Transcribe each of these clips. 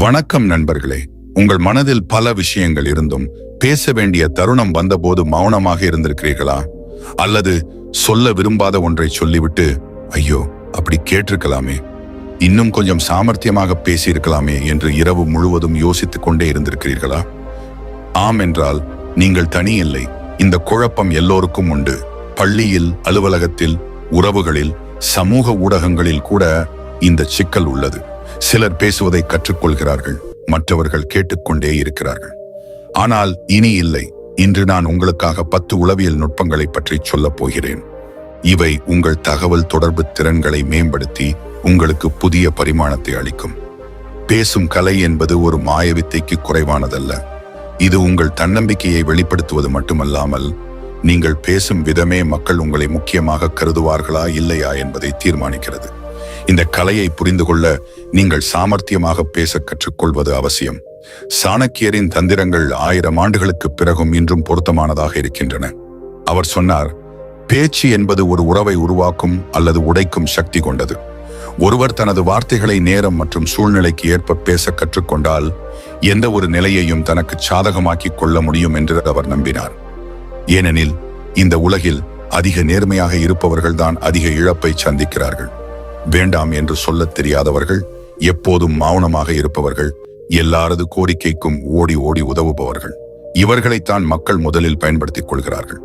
வணக்கம் நண்பர்களே. உங்கள் மனதில் பல விஷயங்கள் இருந்தும் பேச வேண்டிய தருணம் வந்தபோது மௌனமாக இருந்திருக்கிறீர்களா? அல்லது சொல்ல விரும்பாத ஒன்றை சொல்லிவிட்டு ஐயோ அப்படி கேட்டிருக்கலாமே, இன்னும் கொஞ்சம் சாமர்த்தியமாக பேசியிருக்கலாமே என்று இரவு முழுவதும் யோசித்துக் கொண்டே இருந்திருக்கிறீர்களா? ஆம் என்றால் நீங்கள் தனி இல்லை. இந்த குழப்பம் எல்லோருக்கும் உண்டு. பள்ளியில், அலுவலகத்தில், உறவுகளில், சமூக ஊடகங்களில் கூட இந்த சிக்கல் உள்ளது. சிலர் பேசுவதை கற்றுக்கொள்கிறார்கள், மற்றவர்கள் கேட்டுக்கொண்டே இருக்கிறார்கள். ஆனால் இனி இல்லை. இன்று நான் உங்களுக்காக 10 உளவியல் நுட்பங்களை பற்றி சொல்லப் போகிறேன். இவை உங்கள் தகவல் தொடர்பு திறன்களை மேம்படுத்தி உங்களுக்கு புதிய பரிமாணத்தை அளிக்கும். பேசும் கலை என்பது ஒரு மாயவித்தைக்கு குறைவானதல்ல. இது உங்கள் தன்னம்பிக்கையை வெளிப்படுத்துவது மட்டுமல்லாமல், நீங்கள் பேசும் விதமே மக்கள் உங்களை முக்கியமாக கருதுவார்களா இல்லையா என்பதை தீர்மானிக்கிறது. இந்த கலையை புரிந்து கொள்ள நீங்கள் சாமர்த்தியமாக பேச கற்றுக்கொள்வது அவசியம். சாணக்கியரின் தந்திரங்கள் 1000 ஆண்டுகளுக்கு பிறகும் இன்றும் பொருத்தமானதாக இருக்கின்றன. அவர் சொன்னார், பேச்சு என்பது ஒரு உறவை உருவாக்கும் அல்லது உடைக்கும் சக்தி கொண்டது. ஒருவர் தனது வார்த்தைகளை நேரம் மற்றும் சூழ்நிலைக்கு ஏற்ப பேச கற்றுக்கொண்டால் எந்த ஒரு நிலையையும் தனக்கு சாதகமாக்கிக் கொள்ள முடியும் என்று அவர் நம்பினார். ஏனெனில் இந்த உலகில் அதிக நேர்மையாக இருப்பவர்கள்தான் அதிக இழப்பை சந்திக்கிறார்கள். வேண்டாம் என்று சொல்லத் தெரியாதவர்கள், எப்போதும் மௌனமாக இருப்பவர்கள், எல்லாரது கோரிக்கைக்கும் ஓடி ஓடி உதவுபவர்கள், இவர்களைத்தான் மக்கள் முதலில் பயன்படுத்திக் கொள்கிறார்கள்.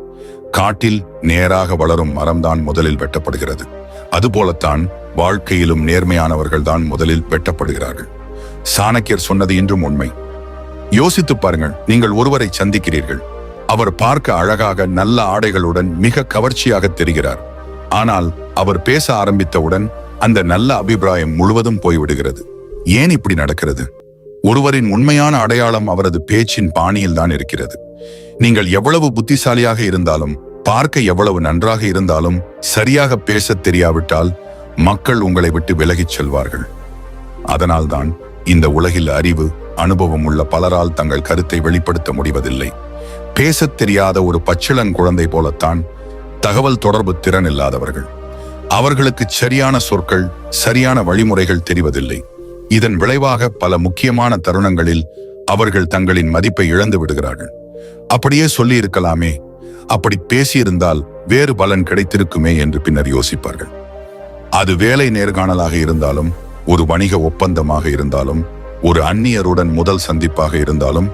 காட்டில் நேராக வளரும் மரம்தான் முதலில் வெட்டப்படுகிறது. அதுபோலத்தான் வாழ்க்கையிலும் நேர்மையானவர்கள் தான் முதலில் வெட்டப்படுகிறார்கள். சாணக்கியர் சொன்னது இன்றும் உண்மை. யோசித்து பாருங்கள். நீங்கள் ஒருவரை சந்திக்கிறீர்கள். அவர் பார்க்க அழகாக நல்ல ஆடைகளுடன் மிக கவர்ச்சியாக தெரிகிறார். ஆனால் அவர் பேச ஆரம்பித்தவுடன் அந்த நல்ல அபிப்பிராயம் முழுவதும் போய்விடுகிறது. ஏன் இப்படி நடக்கிறது? ஒருவரின் உண்மையான அடையாளம் அவரது பேச்சின் பாணியில் தான் இருக்கிறது. நீங்கள் எவ்வளவு புத்திசாலியாக இருந்தாலும், பார்க்க எவ்வளவு நன்றாக இருந்தாலும், சரியாக பேச தெரியாவிட்டால் மக்கள் உங்களை விட்டு விலகிச் செல்வார்கள். அதனால்தான் இந்த உலகில் அறிவு, அனுபவம் உள்ள பலரால் தங்கள் கருத்தை வெளிப்படுத்த முடிவதில்லை. பேசத் தெரியாத ஒரு பச்சிளங்குழந்தை போலத்தான் தகவல் தொடர்பு திறன் இல்லாதவர்கள். அவர்களுக்கு சரியான சொற்கள், சரியான வழிமுறைகள் தெரிவதில்லை. இதன் விளைவாக பல முக்கியமான தருணங்களில் அவர்கள் தங்களின் மதிப்பை இழந்து விடுகிறார்கள். அப்படியே சொல்லி இருக்கலாமே, அப்படி பேசியிருந்தால் வேறு பலன் கிடைத்திருக்குமே என்று பின்னர் யோசிப்பார்கள். அது வேலை நேர்காணலாக இருந்தாலும், ஒரு வணிக ஒப்பந்தமாக இருந்தாலும், ஒரு அந்நியருடன் முதல் சந்திப்பாக இருந்தாலும்,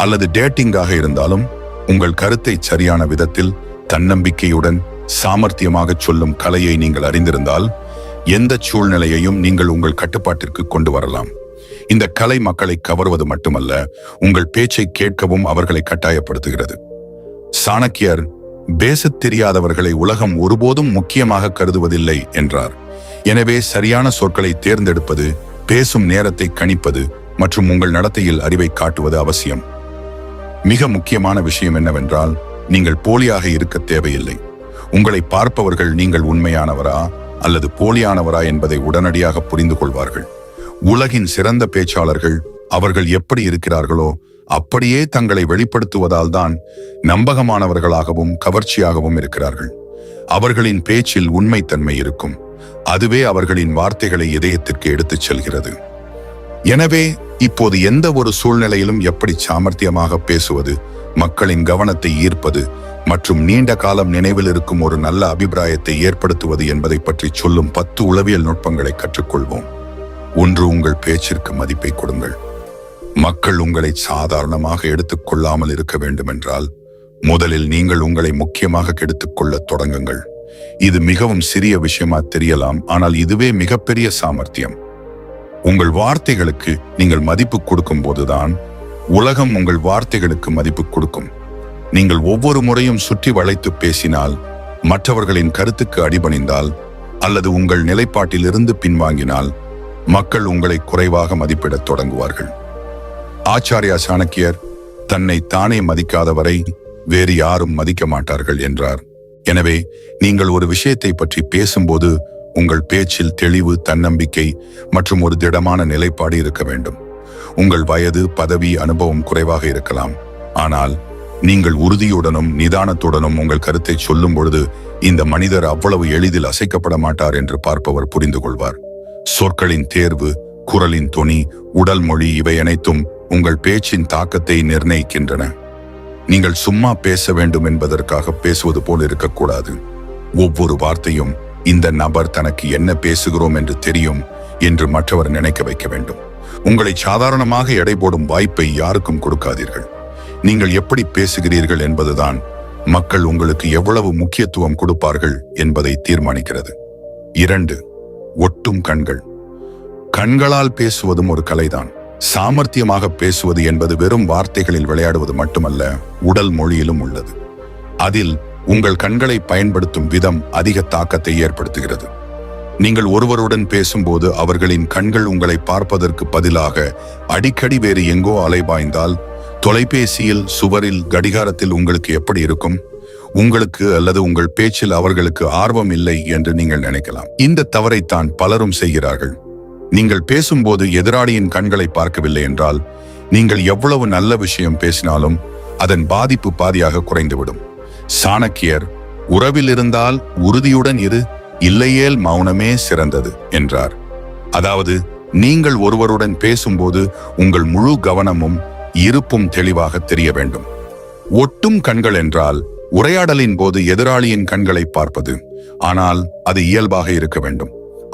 அல்லது டேட்டிங்காக இருந்தாலும், உங்கள் கருத்தை சரியான விதத்தில் தன்னம்பிக்கையுடன் சாமர்த்தியமாக சொல்லும் கலையை நீங்கள் அறிந்திருந்தால் எந்த சூழ்நிலையையும் நீங்கள் உங்கள் கட்டுப்பாட்டிற்கு கொண்டு வரலாம். இந்த கலை மக்களை கவர்வது மட்டுமல்ல, உங்கள் பேச்சை கேட்கவும் அவர்களை கட்டாயப்படுத்துகிறது. சாணக்கியர், பேசத் தெரியாதவர்களை உலகம் ஒருபோதும் முக்கியமாக கருதுவதில்லை என்றார். எனவே சரியான சொற்களை தேர்ந்தெடுப்பது, பேசும் நேரத்தை கணிப்பது மற்றும் உங்கள் நடத்தையில் அறிவை காட்டுவது அவசியம். மிக முக்கியமான விஷயம் என்னவென்றால், நீங்கள் போலியாக இருக்க தேவையில்லை. உங்களை பார்ப்பவர்கள் நீங்கள் உண்மையானவரா அல்லது போலியானவரா என்பதை உடனடியாக புரிந்து கொள்வார்கள். உலகின் சிறந்த பேச்சாளர்கள் அவர்கள் எப்படி இருக்கிறார்களோ அப்படியே தங்களை வெளிப்படுத்துவதால் தான் நம்பகமானவர்களாகவும் கவர்ச்சியாகவும் இருக்கிறார்கள். அவர்களின் பேச்சில் உண்மைத்தன்மை இருக்கும். அதுவே அவர்களின் வார்த்தைகளை இதயத்திற்கு எடுத்துச் செல்கிறது. எனவே இப்போது எந்த ஒரு சூழ்நிலையிலும் எப்படி சாமர்த்தியமாக பேசுவது, மக்களின் கவனத்தை ஈர்ப்பது மற்றும் நீண்ட காலம் நினைவில் இருக்கும் ஒரு நல்ல அபிப்பிராயத்தை ஏற்படுத்துவது என்பதை பற்றி சொல்லும் 10 உளவியல் நுட்பங்களை கற்றுக்கொள்வோம். 1. உங்கள் பேச்சிற்கு மதிப்பை கொடுங்கள். மக்கள் உங்களை சாதாரணமாக எடுத்துக்கொள்ளாமல் இருக்க வேண்டுமென்றால் முதலில் நீங்கள் உங்களை முக்கியமாக எடுத்துக்கொள்ள தொடங்குங்கள். இது மிகவும் சிறிய விஷயமா தெரியலாம், ஆனால் இதுவே மிகப்பெரிய சாமர்த்தியம். உங்கள் வார்த்தைகளுக்கு நீங்கள் மதிப்பு கொடுக்கும் போதுதான் உலகம் உங்கள் வார்த்தைகளுக்கு மதிப்பு கொடுக்கும். நீங்கள் ஒவ்வொரு முறையும் சுற்றி வளைத்து பேசினால், மற்றவர்களின் கருத்துக்கு அடிபணிந்தால் அல்லது உங்கள் நிலைப்பாட்டிலிருந்து பின்வாங்கினால் மக்கள் உங்களை குறைவாக மதிப்பிடத் தொடங்குவார்கள். ஆச்சாரியா சாணக்கியர், தன்னை தானே மதிக்காதவரை வேறு யாரும் மதிக்க மாட்டார்கள் என்றார். எனவே நீங்கள் ஒரு விஷயத்தை பற்றி பேசும்போது உங்கள் பேச்சில் தெளிவு, தன்னம்பிக்கை மற்றும் ஒரு திடமான நிலைப்பாடு இருக்க வேண்டும். உங்கள் வயது, பதவி, அனுபவம் குறைவாக இருக்கலாம். ஆனால் நீங்கள் உறுதியுடனும் நிதானத்துடனும் உங்கள் கருத்தை சொல்லும் பொழுது இந்த மனிதர் அவ்வளவு எளிதில் அசைக்கப்பட மாட்டார் என்று பார்ப்பவர் புரிந்து கொள்வார். சொற்களின் தேர்வு, குரலின் தொனி, உடல் மொழி இவை அனைத்தும் உங்கள் பேச்சின் தாக்கத்தை நிர்ணயிக்கின்றன. நீங்கள் சும்மா பேச வேண்டும் என்பதற்காக பேசுவது போல் இருக்கக்கூடாது. ஒவ்வொரு வார்த்தையும் இந்த நபர் தனக்கு என்ன பேசுகிறோம் என்று தெரியும் என்று மற்றவர் நினைக்க வைக்க வேண்டும். உங்களை சாதாரணமாக எடை போடும் வாய்ப்பை யாருக்கும் கொடுக்காதீர்கள். நீங்கள் எப்படி பேசுகிறீர்கள் என்பதுதான் மக்கள் உங்களுக்கு எவ்வளவு முக்கியத்துவம் கொடுப்பார்கள் என்பதை தீர்மானிக்கிறது. 2. ஒட்டும் கண்கள். கண்களால் பேசுவதும் ஒரு கலைதான். சாமர்த்தியமாக பேசுவது என்பது வெறும் வார்த்தைகளில் விளையாடுவது மட்டுமல்ல, உடல் மொழியிலும் உள்ளது. அதில் உங்கள் கண்களை பயன்படுத்தும் விதம் அதிக தாக்கத்தை ஏற்படுத்துகிறது. நீங்கள் ஒருவருடன் பேசும்போது அவர்களின் கண்கள் உங்களை பார்ப்பதற்கு பதிலாக அடிக்கடி வேறு எங்கோ அலைபாய்ந்தால், தொலைபேசியில், சுவரில், கடிகாரத்தில் உங்களுக்கு எப்படி இருக்கும்? உங்களுக்கு அல்லது உங்கள் பேச்சில் அவர்களுக்கு ஆர்வம் இல்லை என்று நீங்கள் நினைக்கலாம். இந்த தவறைத்தான் பலரும் செய்கிறார்கள். நீங்கள் பேசும்போது எதிராளியின் கண்களை பார்க்கவில்லை என்றால், நீங்கள் எவ்வளவு நல்ல விஷயம் பேசினாலும் அதன் பாதிப்பு பாதியாக குறைந்துவிடும். சாணக்கியர், உறவில் இருந்தால் உறுதியுடன் இரு, இல்லையேல் மௌனமே சிறந்தது என்றார். அதாவது, நீங்கள் ஒருவருடன் பேசும்போது உங்கள் முழு கவனமும் இருப்பும் தெளிவாக தெரிய வேண்டும். ஒட்டும் கண்கள் என்றால் உரையாடலின் போது எதிராளியின் கண்களை பார்ப்பது. ஆனால் அது இயல்பாக இருக்க வேண்டும்.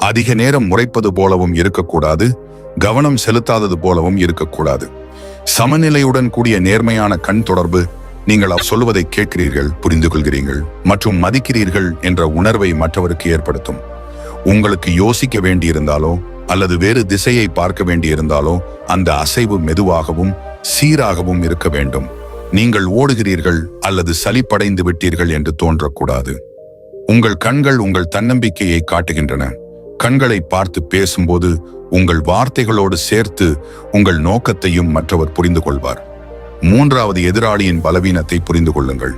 அதிக நேரம் முறைப்பது போலவும் இருக்கக்கூடாது, கவனம் செலுத்தாதது போலவும் இருக்கக்கூடாது. சமநிலையுடன் கூடிய நேர்மையான கண் தொடர்பு, நீங்கள் சொல்லுவதை கேட்கிறீர்கள், புரிந்து கொள்கிறீர்கள் மற்றும் மதிக்கிறீர்கள் என்ற உணர்வை மற்றவருக்கு ஏற்படுத்தும். உங்களுக்கு யோசிக்க வேண்டியிருந்தாலோ அல்லது வேறு திசையை பார்க்க வேண்டியிருந்தாலோ அந்த அசைவு மெதுவாகவும் சீராகவும் இருக்க வேண்டும். நீங்கள் ஓடுகிறீர்கள் அல்லது சலிப்படைந்து விட்டீர்கள் என்று தோன்றக்கூடாது. உங்கள் கண்கள் உங்கள் தன்னம்பிக்கையை காட்டுகின்றன. கண்களை பார்த்து பேசும்போது உங்கள் வார்த்தைகளோடு சேர்த்து உங்கள் நோக்கத்தையும் மற்றவர் புரிந்து கொள்வார். 3வது, எதிராளியின் பலவீனத்தை புரிந்து கொள்ளுங்கள்.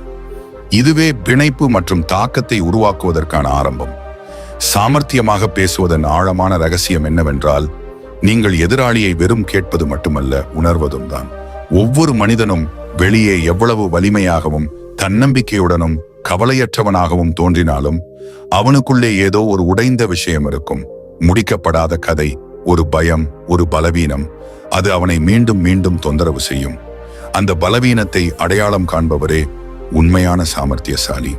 இதுவே பிணைப்பு மற்றும் தாக்கத்தை உருவாக்குவதற்கான ஆரம்பம். சாமர்த்தியமாக பேசுவதன் ஆழமான ரகசியம் என்னவென்றால், நீங்கள் எதிராளியை வெறும் கேட்பது மட்டுமல்ல, உணர்வதும் தான். ஒவ்வொரு மனிதனும் வெளியே எவ்வளவு வலிமையாகவும் தன்னம்பிக்கையுடனும் கவலையற்றவனாகவும் தோன்றினாலும் அவனுக்குள்ளே ஏதோ ஒரு உடைந்த விஷயம் இருக்கும். முடிக்கப்படாத கதை, ஒரு பயம், ஒரு பலவீனம். அது அவனை மீண்டும் மீண்டும் தொந்தரவு செய்யும். அந்த பலவீனத்தை அடையாளம் காண்பவரே உண்மையான சாமர்த்தியசாலி.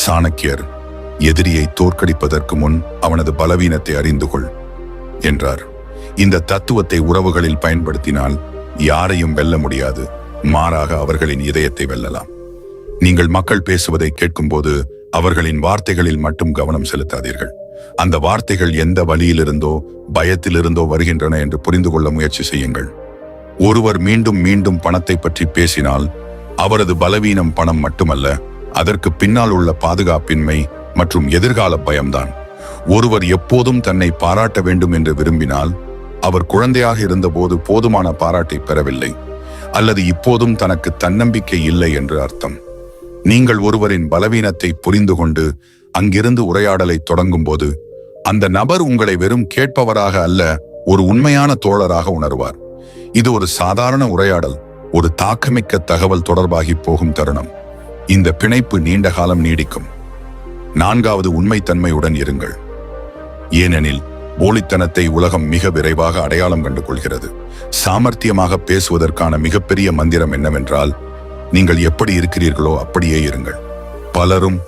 சாணக்கியர், எதிரியை தோற்கடிப்பதற்கு முன் அவனது பலவீனத்தை அறிந்து கொள் என்றார். இந்த தத்துவத்தை உறவுகளில் பயன்படுத்தினால் யாரையும் வெல்ல முடியாது, மாறாக அவர்களின் இதயத்தை வெல்லலாம். நீங்கள் மக்கள் பேசுவதை கேட்கும்போது அவர்களின் வார்த்தைகளில் மட்டும் கவனம் செலுத்தாதீர்கள். அந்த வார்த்தைகள் எந்த வழியிலிருந்தோ பயத்திலிருந்தோ வருகின்றன என்று புரிந்து கொள்ள முயற்சி செய்யுங்கள். ஒருவர் மீண்டும் மீண்டும் பணத்தை பற்றி பேசினால் அவரது பலவீனம் பணம் மட்டுமல்ல, அதற்கு பின்னால் உள்ள பாதுகாப்பின்மை மற்றும் எதிர்கால பயம்தான். ஒருவர் எப்போதும் தன்னை பாராட்ட வேண்டும் என்று விரும்பினால் அவர் குழந்தையாக இருந்தபோது போதுமான பாராட்டை பெறவில்லை, அல்லது இப்போதும் தனக்கு தன்னம்பிக்கை இல்லை என்று அர்த்தம். நீங்கள் ஒருவரின் பலவீனத்தை புரிந்து கொண்டு அங்கிருந்து உரையாடலை தொடங்கும் போது அந்த நபர் உங்களை வெறும் கேட்பவராக அல்ல, ஒரு உண்மையான தோழராக உணர்வார். இது ஒரு சாதாரண உரையாடல், ஒரு தாக்கமிக்க தகவல் தொடர்பாகி போகும் தருணம். இந்த பிணைப்பு நீண்ட காலம் நீடிக்கும். 4வது, உண்மைத்தன்மையுடன் இருங்கள். ஏனெனில் போலித்தனத்தை உலகம் மிக விரைவாக அடையாளம் கண்டு கொள்கிறது. சாமர்த்தியமாக பேசுவதற்கான மிகப்பெரிய மந்திரம் என்னவென்றால், நீங்கள் எப்படி இருக்கிறீர்களோ அப்படியே இருங்கள். பலரும்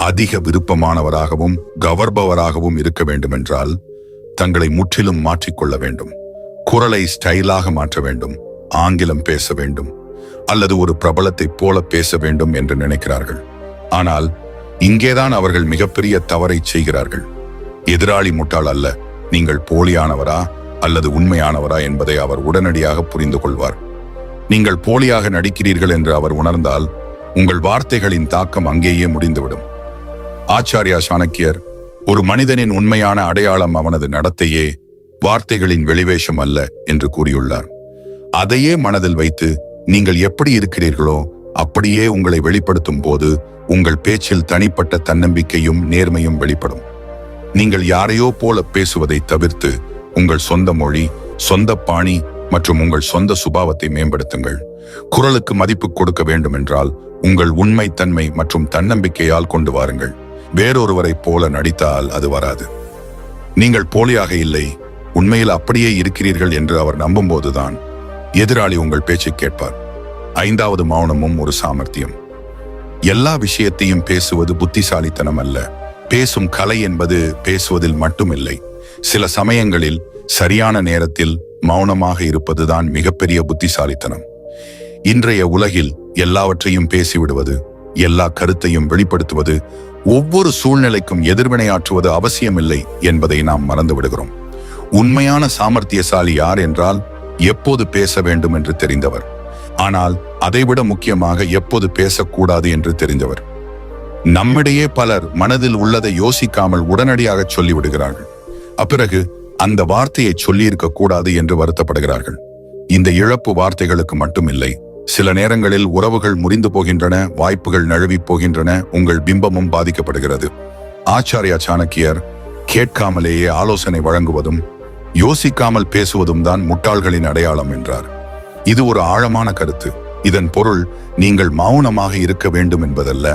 அதிக விருப்பமானவராகவும் கவர்பவராகவும் இருக்க வேண்டுமென்றால் தங்களை முற்றிலும் மாற்றிக்கொள்ள வேண்டும். குரலை ஸ்டைலாக மாற்ற வேண்டும், ஆங்கிலம் பேச வேண்டும், அல்லது ஒரு பிரபலத்தை போல பேச வேண்டும் என்று நினைக்கிறார்கள். ஆனால் இங்கேதான் அவர்கள் மிகப்பெரிய தவறை செய்கிறார்கள். எதிராளி முட்டாள் அல்ல, நீங்கள் போலியானவரா அல்லது உண்மையானவரா என்பதை அவர் உடனடியாக புரிந்து கொள்வார். நீங்கள் போலியாக நடிக்கிறீர்கள் என்று அவர் உணர்ந்தால் உங்கள் வார்த்தைகளின் தாக்கம் அங்கேயே முடிந்துவிடும். ஆச்சாரியா சாணக்கியர், ஒரு மனிதனின் உண்மையான அடையாளம் அவனது நடத்தையே, வார்த்தைகளின் வெளிவேஷம் அல்ல என்று கூறியுள்ளார். அதையே மனதில் வைத்து நீங்கள் எப்படி இருக்கிறீர்களோ அப்படியே உங்களை வெளிப்படுத்தும் போது உங்கள் பேச்சில் தனிப்பட்ட தன்னம்பிக்கையும் நேர்மையும் வெளிப்படும். நீங்கள் யாரையோ போல பேசுவதை தவிர்த்து உங்கள் சொந்த மொழி, சொந்த பாணி மற்றும் உங்கள் சொந்த சுபாவத்தை மேம்படுத்துங்கள். குரலுக்கு மதிப்பு கொடுக்க வேண்டும் என்றால் உங்கள் உண்மைத்தன்மை மற்றும் தன்னம்பிக்கையால் கொண்டு வாருங்கள். வேறொருவரை போல நடித்தால் அது வராது. நீங்கள் போலியாக இல்லை, உண்மையில் அப்படியே இருக்கிறீர்கள் என்று அவர் நம்பும்போதுதான் எதிராளி உங்கள் பேச்சை கேட்பார். 5வது மௌனமும் ஒரு சாமர்த்தியம். எல்லா விஷயத்தையும் பேசுவது புத்திசாலித்தனம் அல்ல. பேசும் கலை என்பது பேசுவதில் மட்டுமில்லை. சில சமயங்களில் சரியான நேரத்தில் மௌனமாக இருப்பதுதான் மிகப்பெரிய புத்திசாலித்தனம். இன்றைய உலகில் எல்லாவற்றையும் பேசிவிடுவது, எல்லா கருத்தையும் வெளிப்படுத்துவது, ஒவ்வொரு சூழ்நிலைக்கும் எதிர்வினையாற்றுவது அவசியமில்லை என்பதை நாம் மறந்து விடுகிறோம். உண்மையான சாமர்த்தியசாலி யார் என்றால் எப்போது பேச வேண்டும் என்று தெரிந்தவர், ஆனால் அதைவிட முக்கியமாக எப்போது பேசக்கூடாது என்று தெரிந்தவர். நம்மிடையே பலர் மனதில் உள்ளதை யோசிக்காமல் உடனடியாக சொல்லிவிடுகிறார்கள். அப்பிறகு அந்த வார்த்தையை சொல்லியிருக்க கூடாது என்று வருத்தப்படுகிறார்கள். இந்த இழப்பு வார்த்தைகளுக்கு மட்டுமில்லை, சில நேரங்களில் உறவுகள் முறிந்து போகின்றன, வாய்ப்புகள் நழுவி போகின்றன, உங்கள் பிம்பமும் பாதிக்கப்படுகிறது. ஆச்சாரியா சாணக்கியர் கேட்காமலேயே ஆலோசனை வழங்குவதும் யோசிக்காமல் பேசுவதும் தான் முட்டாள்களின் அடையாளம் என்றார். இது ஒரு ஆழமான கருத்து. இதன் பொருள் நீங்கள் மௌனமாக இருக்க வேண்டும் என்பதல்ல,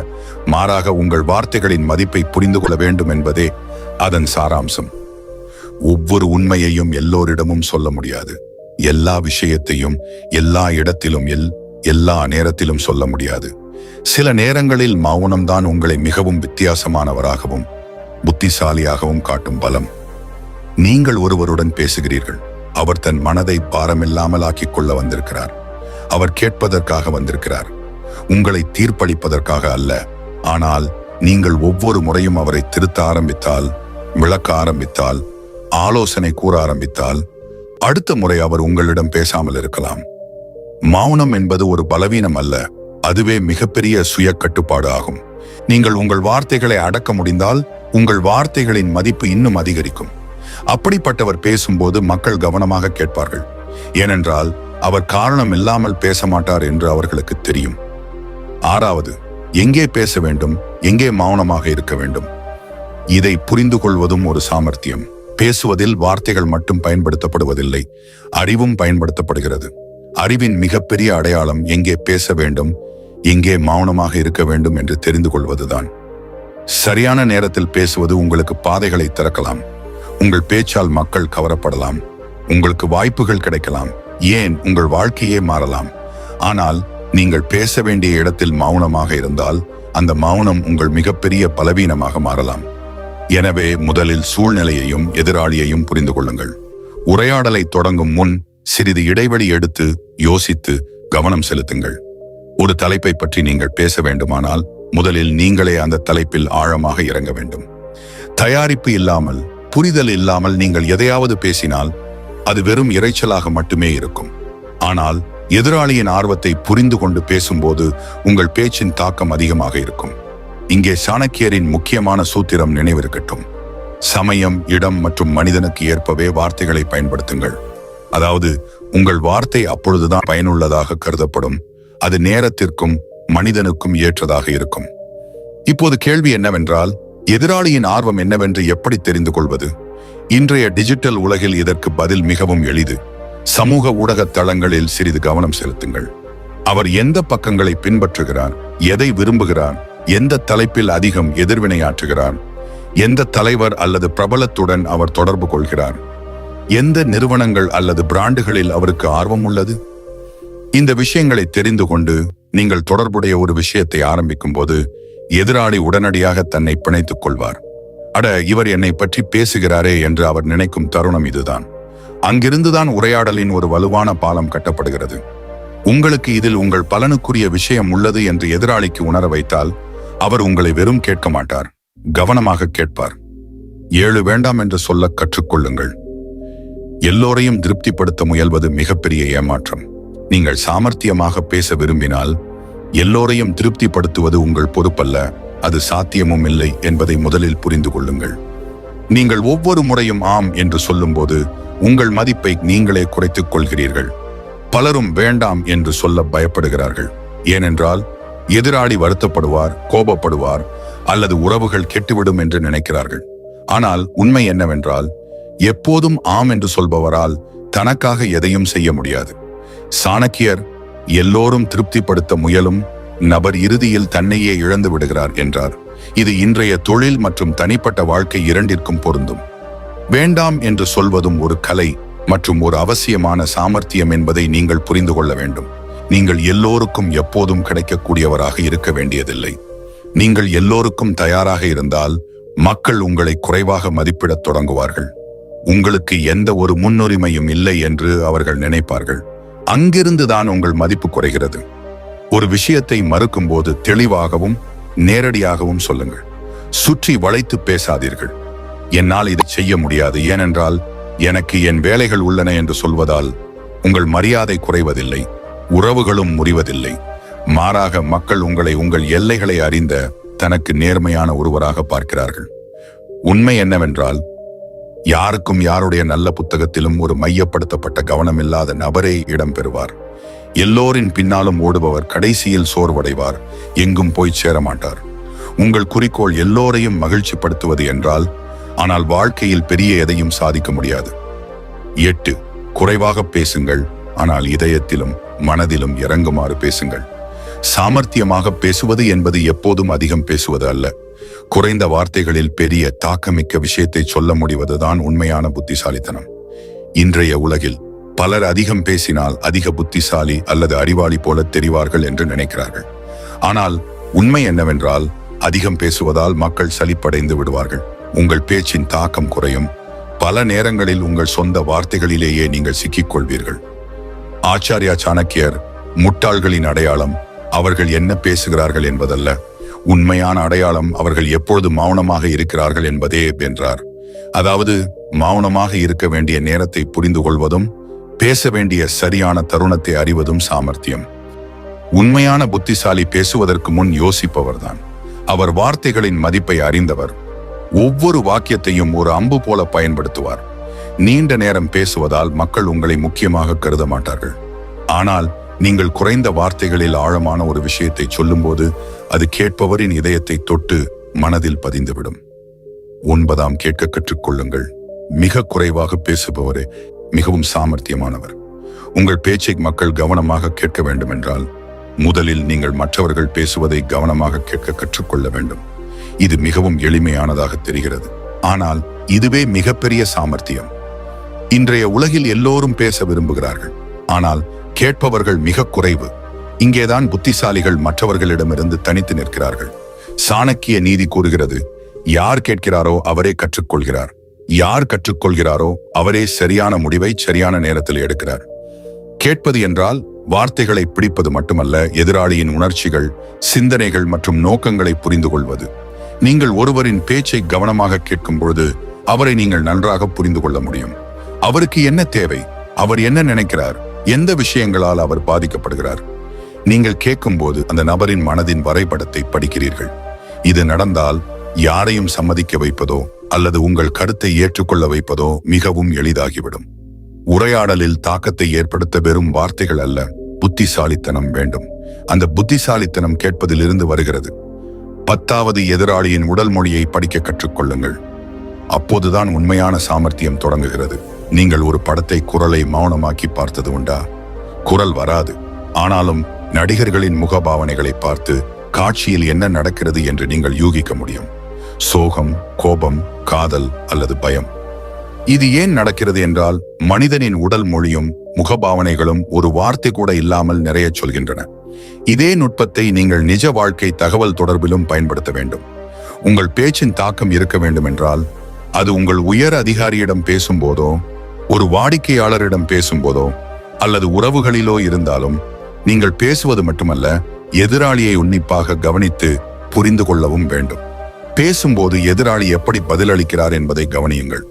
மாறாக உங்கள் வார்த்தைகளின் மதிப்பை புரிந்து கொள்ள வேண்டும் என்பதே அதன் சாராம்சம். ஒவ்வொரு உண்மையையும் எல்லோரிடமும் சொல்ல முடியாது. எல்லா விஷயத்தையும் எல்லா இடத்திலும் எல்லா நேரத்திலும் சொல்ல முடியாது. சில நேரங்களில் மௌனம்தான் உங்களை மிகவும் வித்தியாசமானவராகவும் புத்திசாலியாகவும் காட்டும் பலம். நீங்கள் ஒருவருடன் பேசுகிறீர்கள். அவர் தன் மனதை பாரமில்லாமல் ஆக்கிக் கொள்ள வந்திருக்கிறார். அவர் கேட்பதற்காக வந்திருக்கிறார், உங்களை தீர்ப்பளிப்பதற்காக அல்ல. ஆனால் நீங்கள் ஒவ்வொரு முறையும் அவரை திருத்த ஆரம்பித்தால், விளக்க ஆரம்பித்தால், ஆலோசனை கூற ஆரம்பித்தால், அடுத்த முறை அவர் உங்களிடம் பேசாமல் இருக்கலாம். மௌனம் என்பது ஒரு பலவீனம் அல்ல, அதுவே மிகப்பெரிய சுய கட்டுப்பாடு ஆகும். நீங்கள் உங்கள் வார்த்தைகளை அடக்க முடிந்தால் உங்கள் வார்த்தைகளின் மதிப்பு இன்னும் அதிகரிக்கும். அப்படிப்பட்டவர் பேசும்போது மக்கள் கவனமாக கேட்பார்கள். ஏனென்றால் அவர் காரணம் இல்லாமல் பேச மாட்டார் என்று அவர்களுக்கு தெரியும். 6வது, எங்கே பேச வேண்டும், எங்கே மௌனமாக இருக்க வேண்டும். இதை புரிந்து கொள்வதும் ஒரு சாமர்த்தியம். பேசுவதில் வார்த்தைகள் மட்டும் பயன்படுத்தப்படுவதில்லை, அறிவும் பயன்படுத்தப்படுகிறது. அறிவின் மிகப்பெரிய அடையாளம் எங்கே பேச வேண்டும், எங்கே மௌனமாக இருக்க வேண்டும் என்று தெரிந்து கொள்வதுதான். சரியான நேரத்தில் பேசுவது உங்களுக்கு பாதைகளை திறக்கலாம். உங்கள் பேச்சால் மக்கள் கவரப்படலாம், உங்களுக்கு வாய்ப்புகள் கிடைக்கலாம், ஏன் உங்கள் வாழ்க்கையே மாறலாம். ஆனால் நீங்கள் பேச வேண்டிய இடத்தில் மௌனமாக இருந்தால் அந்த மௌனம் உங்கள் மிகப்பெரிய பலவீனமாக மாறலாம். எனவே முதலில் சூழ்நிலையையும் எதிராளியையும் புரிந்து கொள்ளுங்கள். உரையாடலை தொடங்கும் முன் சிறிது இடைவெளி எடுத்து யோசித்து கவனம் செலுத்துங்கள். ஒரு தலைப்பை பற்றி நீங்கள் பேச வேண்டுமானால் முதலில் நீங்களே அந்த தலைப்பில் ஆழமாக இறங்க வேண்டும். தயாரிப்பு இல்லாமல், புரிதல் இல்லாமல் நீங்கள் எதையாவது பேசினால் அது வெறும் இரைச்சலாக மட்டுமே இருக்கும். ஆனால் எதிராளியின் ஆர்வத்தை புரிந்து கொண்டு பேசும்போது உங்கள் பேச்சின் தாக்கம் அதிகமாக இருக்கும். இங்கே சாணக்கியரின் முக்கியமான சூத்திரம் நினைவிருக்கட்டும். சமயம், இடம் மற்றும் மனிதனுக்கு ஏற்பவே வார்த்தைகளை பயன்படுத்துங்கள். அதாவது உங்கள் வார்த்தை அப்பொழுதுதான் பயனுள்ளதாக கருதப்படும். அது நேரத்திற்கும் மனிதனுக்கும் ஏற்றதாக இருக்கும். இப்போது கேள்வி என்னவென்றால், எதிராளியின் ஆர்வம் என்னவென்று எப்படி தெரிந்து கொள்வது? இன்றைய டிஜிட்டல் உலகில் இதற்கு பதில் மிகவும் எளிது. சமூக ஊடக தளங்களில் சிறிது கவனம் செலுத்துங்கள். அவர் எந்த பக்கங்களை பின்பற்றுகிறார், எதை விரும்புகிறார், எந்த தலைப்பில் அதிகம் எதிர்வினையாற்றுகிறார், எந்த தலைவர் அல்லது பிரபலத்துடன் அவர் தொடர்பு கொள்கிறார், எந்த நிறுவனங்கள் அல்லது பிராண்டுகளில் அவருக்கு ஆர்வம் உள்ளது. இந்த விஷயங்களை தெரிந்து கொண்டு நீங்கள் தொடர்புடைய ஒரு விஷயத்தை ஆரம்பிக்கும் போது எதிராளி உடனடியாக தன்னை பிணைத்துக் கொள்வார். அட, இவர் என்னை பற்றி பேசுகிறாரே என்று அவர் நினைக்கும் தருணம் இதுதான். அங்கிருந்துதான் உரையாடலின் ஒரு வலுவான பாலம் கட்டப்படுகிறது. உங்களுக்கு இதில் உங்கள் பலனுக்குரிய விஷயம் உள்ளது என்று எதிராளிக்கு உணர வைத்தால் அவர் உங்களை வெறும் கேட்க மாட்டார், கவனமாக கேட்பார். 7 வேண்டாம் என்று சொல்ல கற்றுக்கொள்ளுங்கள். எல்லோரையும் திருப்திப்படுத்த முயல்வது மிகப்பெரிய ஏமாற்றம். நீங்கள் சாமர்த்தியமாக பேச விரும்பினால் எல்லோரையும் திருப்திப்படுத்துவது உங்கள் பொறுப்பல்ல, அது சாத்தியமும் இல்லை என்பதை முதலில் புரிந்து கொள்ளுங்கள். நீங்கள் ஒவ்வொரு முறையும் ஆம் என்று சொல்லும்போது உங்கள் மதிப்பை நீங்களே குறைத்துக் கொள்கிறீர்கள். பலரும் வேண்டாம் என்று சொல்ல பயப்படுகிறார்கள். ஏனென்றால் எதிராளி வருத்தப்படுவார், கோபப்படுவார், அல்லது உறவுகள் கெட்டுவிடும் என்று நினைக்கிறார்கள். ஆனால் உண்மை என்னவென்றால், எப்போதும் ஆம் என்று சொல்பவரால் தனக்காக எதையும் செய்ய முடியாது. சாணக்கியர் எல்லோரும் திருப்திப்படுத்த முயலும் நபர் இறுதியில் தன்னையே இழந்து விடுகிறார் என்றார். இது இன்றைய தொழில் மற்றும் தனிப்பட்ட வாழ்க்கை இரண்டிற்கும் பொருந்தும். வேண்டாம் என்று சொல்வதும் ஒரு கலை மற்றும் ஒரு அவசியமான சாமர்த்தியம் என்பதை நீங்கள் புரிந்து கொள்ள வேண்டும். நீங்கள் எல்லோருக்கும் எப்போதும் கிடைக்கக்கூடியவராக இருக்க வேண்டியதில்லை. நீங்கள் எல்லோருக்கும் தயாராக இருந்தால் மக்கள் உங்களை குறைவாக மதிப்பிடத் தொடங்குவார்கள். உங்களுக்கு எந்த ஒரு முன்னுரிமையும் இல்லை என்று அவர்கள் நினைப்பார்கள். அங்கிருந்துதான் உங்கள் மதிப்பு குறைகிறது. ஒரு விஷயத்தை மறுக்கும் போது தெளிவாகவும் நேரடியாகவும் சொல்லுங்கள். சுற்றி வளைத்து பேசாதீர்கள். என்னால் இதை செய்ய முடியாது, ஏனென்றால் எனக்கு என் வேலைகள் உள்ளன என்று சொல்வதால் உங்கள் மரியாதை குறைவதில்லை, உறவுகளும் முறிவதில்லை. மாறாக மக்கள் உங்களை உங்கள் எல்லைகளை அறிந்த தனக்கு நேர்மையான ஒருவராக பார்க்கிறார்கள். உண்மை என்னவென்றால், யாருக்கும் யாருடைய நல்ல புத்தகத்திலும் ஒரு மையப்படுத்தப்பட்ட கவனமில்லாத நபரே இடம்பெறுவார். எல்லோரின் பின்னாலும் ஓடுபவர் கடைசியில் சோர்வடைவார், எங்கும் போய் சேரமாட்டார். உங்கள் குறிக்கோள் எல்லோரையும் மகிழ்ச்சிப்படுத்துவது என்றால், ஆனால் வாழ்க்கையில் பெரிய எதையும் சாதிக்க முடியாது. 8. குறைவாக பேசுங்கள், ஆனால் இதயத்திலும் மனதிலும் இறங்குமாறு பேசுங்கள். சாமர்த்தியமாக பேசுவது என்பது எப்போதும் அதிகம் பேசுவது அல்ல. குறைந்த வார்த்தைகளில் பெரிய தாக்கமிக்க விஷயத்தை சொல்ல முடிவதுதான் உண்மையான புத்திசாலித்தனம். இன்றைய உலகில் பலர் அதிகம் பேசினால் அதிக புத்திசாலி அல்லது அறிவாளி போல தெரிவார்கள் என்று நினைக்கிறார்கள். ஆனால் உண்மை என்னவென்றால், அதிகம் பேசுவதால் மக்கள் சலிப்படைந்து விடுவார்கள். உங்கள் பேச்சின் தாக்கம் குறையும். பல நேரங்களில் உங்கள் சொந்த வார்த்தைகளிலேயே நீங்கள் சிக்கிக்கொள்வீர்கள். ஆச்சாரியா சாணக்கியர், முட்டாள்களின் அடையாளம் அவர்கள் என்ன பேசுகிறார்கள் என்பதல்ல, உண்மையான அடையாளம் அவர்கள் எப்பொழுது மௌனமாக இருக்கிறார்கள் என்பதே என்றார். அதாவது, மௌனமாக இருக்க வேண்டிய நேரத்தை புரிந்து கொள்வதும் பேச வேண்டிய சரியான தருணத்தை அறிவதும் சாமர்த்தியம். உண்மையான புத்திசாலி பேசுவதற்கு முன் யோசிப்பவர்தான். அவர் வார்த்தைகளின் மதிப்பை அறிந்தவர். ஒவ்வொரு வாக்கியத்தையும் ஒரு அம்பு போல பயன்படுத்துவார். நீண்ட நேரம் பேசுவதால் மக்கள் உங்களை முக்கியமாக கருத மாட்டார்கள். ஆனால் நீங்கள் குறைந்த வார்த்தைகளில் ஆழமான ஒரு விஷயத்தை சொல்லும்போது அது கேட்பவரின் இதயத்தை தொட்டு மனதில் பதிந்துவிடும். 9. கேட்க கற்றுக்கொள்ளுங்கள். மிக குறைவாக பேசுபவரே மிகவும் சாமர்த்தியமானவர். உங்கள் பேச்சை மக்கள் கவனமாக கேட்க வேண்டும் என்றால், முதலில் நீங்கள் மற்றவர்கள் பேசுவதை கவனமாக கேட்க கற்றுக்கொள்ள வேண்டும். இது மிகவும் எளிமையானதாக தெரிகிறது, ஆனால் இதுவே மிகப்பெரிய சாமர்த்தியம். இன்றைய உலகில் எல்லோரும் பேச விரும்புகிறார்கள், ஆனால் கேட்பவர்கள் மிக குறைவு. இங்கேதான் புத்திசாலிகள் மற்றவர்களிடமிருந்து தனித்து நிற்கிறார்கள். சாணக்கிய நீதி கூறுகிறது, யார் கேட்கிறாரோ அவரே கற்றுக்கொள்கிறார், யார் கற்றுக்கொள்கிறாரோ அவரே சரியான முடிவை சரியான நேரத்தில் எடுக்கிறார். கேட்பது என்றால் வார்த்தைகளை பிடிப்பது மட்டுமல்ல, எதிராளியின் உணர்ச்சிகள், சிந்தனைகள் மற்றும் நோக்கங்களை புரிந்து கொள்வது. நீங்கள் ஒருவரின் பேச்சை கவனமாக கேட்கும் பொழுது அவரை நீங்கள் நன்றாக புரிந்து கொள்ள முடியும். அவருக்கு என்ன தேவை, அவர் என்ன நினைக்கிறார், எந்த விஷயங்களால் அவர் பாதிக்கப்படுகிறார். நீங்கள் கேட்கும்போது அந்த நபரின் மனதின் வரைபடத்தை படிக்கிறீர்கள். இது நடந்தால் யாரையும் சம்மதிக்க வைப்பதோ அல்லது உங்கள் கருத்தை ஏற்றுக்கொள்ள வைப்பதோ மிகவும் எளிதாகிவிடும். உரையாடலில் தாக்கத்தை ஏற்படுத்த வெறும் வார்த்தைகள் அல்ல, புத்திசாலித்தனம் வேண்டும். அந்த புத்திசாலித்தனம் கேட்பதிலிருந்து வருகிறது. 10. எதிராளியின் உடல் மொழியை படிக்க கற்றுக்கொள்ளுங்கள். அப்போதுதான் உண்மையான சாமர்த்தியம் தொடங்குகிறது. நீங்கள் ஒரு படத்தை குரலை மௌனமாக்கி பார்த்தது உண்டா? குரல் வராது, ஆனாலும் நடிகர்களின் முகபாவனைகளை பார்த்து காட்சியில் என்ன நடக்கிறது என்று நீங்கள் யூகிக்க முடியும். சோகம், கோபம், காதல் அல்லது பயம். இது ஏன் நடக்கிறது என்றால், மனிதனின் உடல் மொழியும் முகபாவனைகளும் ஒரு வார்த்தை கூட இல்லாமல் நிறைய சொல்கின்றன. இதே நுட்பத்தை நீங்கள் நிஜ வாழ்க்கை தகவல் தொடர்பிலும் பயன்படுத்த வேண்டும். உங்கள் பேச்சின் தாக்கம் இருக்க வேண்டும் என்றால், அது உங்கள் உயர் அதிகாரியிடம் பேசும்போதோ, ஒரு வாடிக்கையாளரிடம் பேசும்போதோ அல்லது உறவுகளிலோ இருந்தாலும், நீங்கள் பேசுவது மட்டுமல்ல, எதிராளியை உன்னிப்பாக கவனித்து புரிந்து கொள்ளவும் வேண்டும். பேசும்போது எதிராளி எப்படி பதிலளிக்கிறார் என்பதை கவனியுங்கள்.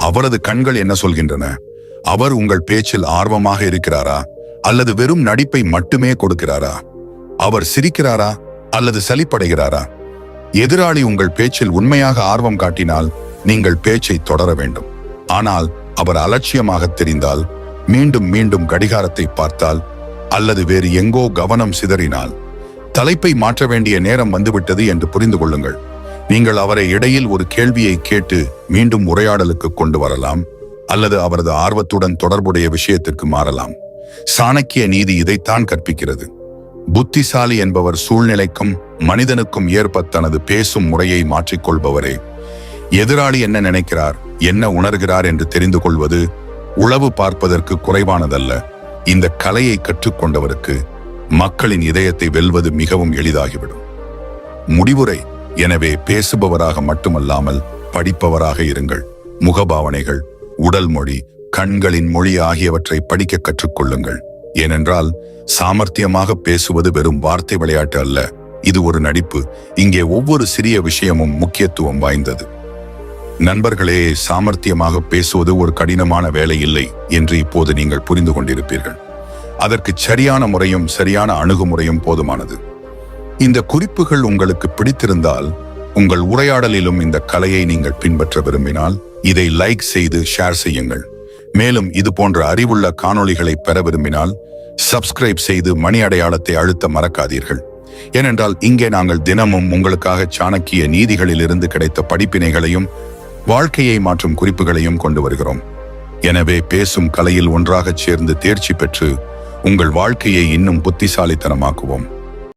அவரது கண்கள் என்ன சொல்கின்றன? அவர் உங்கள் பேச்சில் ஆர்வமாக இருக்கிறாரா அல்லது வெறும் நடிப்பை மட்டுமே கொடுக்கிறாரா? அவர் சிரிக்கிறாரா அல்லது சலிப்படைகிறாரா? எதிராளி உங்கள் பேச்சில் உண்மையாக ஆர்வம் காட்டினால் நீங்கள் பேச்சை தொடர வேண்டும். ஆனால் அவர் அலட்சியமாக தெரிந்தால், மீண்டும் மீண்டும் கடிகாரத்தை பார்த்தால் அல்லது வேறு எங்கோ கவனம் சிதறினால், தலைப்பை மாற்ற வேண்டிய நேரம் வந்துவிட்டது என்று புரிந்து கொள்ளுங்கள். நீங்கள் அவரை இடையில் ஒரு கேள்வியை கேட்டு மீண்டும் உரையாடலுக்கு கொண்டு வரலாம் அல்லது அவரது ஆர்வத்துடன் தொடர்புடைய விஷயத்திற்கு மாறலாம். சாணக்கிய நீதி இதைத்தான் கற்பிக்கிறது. புத்திசாலி என்பவர் சூழ்நிலைக்கும் மனிதனுக்கும் ஏற்ப தனது பேசும் முறையை மாற்றிக்கொள்பவரே. எதிராளி என்ன நினைக்கிறார், என்ன உணர்கிறார் என்று தெரிந்து கொள்வது உளவு பார்ப்பதற்கு குறைவானதல்ல. இந்த கலையை கற்றுக்கொண்டவருக்கு மக்களின் இதயத்தை வெல்வது மிகவும் எளிதாகிவிடும். முடிவுரை: எனவே பேசுபவராக மட்டுமல்லாமல் படிப்பவராக இருங்கள். முகபாவனைகள், உடல் மொழி, கண்களின் மொழி ஆகியவற்றை படிக்க கற்றுக்கொள்ளுங்கள். ஏனென்றால் சாமர்த்தியமாக பேசுவது வெறும் வார்த்தை விளையாட்டு அல்ல, இது ஒரு நடிப்பு. இங்கே ஒவ்வொரு சிறிய விஷயமும் முக்கியத்துவம் வாய்ந்தது. நண்பர்களே, சாமர்த்தியமாக பேசுவது ஒரு கடினமான வேலை இல்லை என்று இப்போது நீங்கள் புரிந்து கொண்டிருப்பீர்கள். அதற்கு சரியான முறையும் சரியான அணுகுமுறையும் போதுமானது. இந்த குறிப்புகள் உங்களுக்கு பிடித்திருந்தால், உங்கள் உரையாடலிலும் இந்த கலையை நீங்கள் பின்பற்ற விரும்பினால் இதை லைக் செய்து ஷேர் செய்யுங்கள். மேலும் இது போன்ற அறிவுள்ள காணொளிகளை பெற விரும்பினால் சப்ஸ்கிரைப் செய்து மணி அடையாளத்தை அழுத்த மறக்காதீர்கள். ஏனென்றால் இங்கே நாங்கள் தினமும் உங்களுக்காக சாணக்கிய நீதிகளிலிருந்து கிடைத்த படிப்பினைகளையும் வாழ்க்கையை மாற்றும் குறிப்புகளையும் கொண்டு வருகிறோம். எனவே பேசும் கலையில் ஒன்றாகச் சேர்ந்து தேர்ச்சி பெற்று உங்கள் வாழ்க்கையை இன்னும் புத்திசாலித்தனமாக்குவோம்.